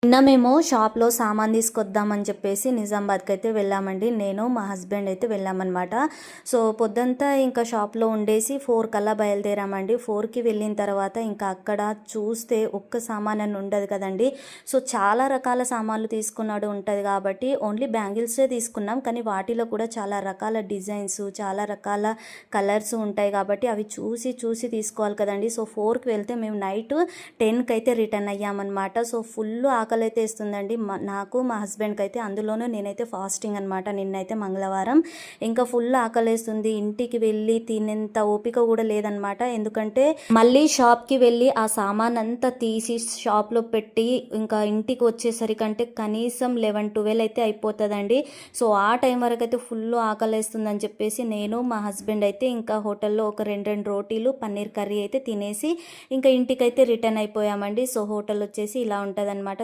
నిన్న మేము షాప్లో సామాన్ తీసుకొద్దామని చెప్పేసి నిజామాబాద్కి అయితే వెళ్ళామండి. నేను మా హస్బెండ్ అయితే వెళ్ళామన్నమాట. సో పొద్దంతా ఇంకా షాప్లో ఉండేసి 4 కల్లా బయలుదేరామండి. 4కి వెళ్ళిన తర్వాత ఇంకా అక్కడ చూస్తే ఒక్క సామాన్ అని ఉండదు కదండి. సో చాలా రకాల సామాన్లు తీసుకున్నాడు ఉంటుంది కాబట్టి ఓన్లీ బ్యాంగిల్సే తీసుకున్నాం. కానీ వాటిలో కూడా చాలా రకాల డిజైన్స్, చాలా రకాల కలర్స్ ఉంటాయి కాబట్టి అవి చూసి చూసి తీసుకోవాలి కదండి. సో 4కి వెళ్తే మేము నైట్ 10కి అయితే రిటర్న్ అయ్యామన్నమాట. సో ఫుల్ ఆకలి అయితే ఇస్తుందండి నాకు, మా హస్బెండ్కి అయితే. అందులోనూ నేనైతే ఫాస్టింగ్ అనమాట, నిన్నైతే మంగళవారం. ఇంకా ఫుల్ ఆకలేస్తుంది. ఇంటికి వెళ్ళి తినేంత ఓపిక కూడా లేదనమాట. ఎందుకంటే మళ్ళీ షాప్కి వెళ్ళి ఆ సామాన్ అంతా తీసి షాప్లో పెట్టి ఇంకా ఇంటికి వచ్చేసరికంటే కనీసం 11-12 అయితే అయిపోతుందండి. సో ఆ టైం వరకు అయితే ఫుల్ ఆకలేస్తుందని చెప్పేసి నేను, మా హస్బెండ్ అయితే ఇంకా హోటల్లో ఒక 2 రోటీలు, పన్నీర్ కర్రీ అయితే తినేసి ఇంకా ఇంటికైతే రిటర్న్ అయిపోయామండి. సో హోటల్ వచ్చేసి ఇలా ఉంటుంది అనమాట.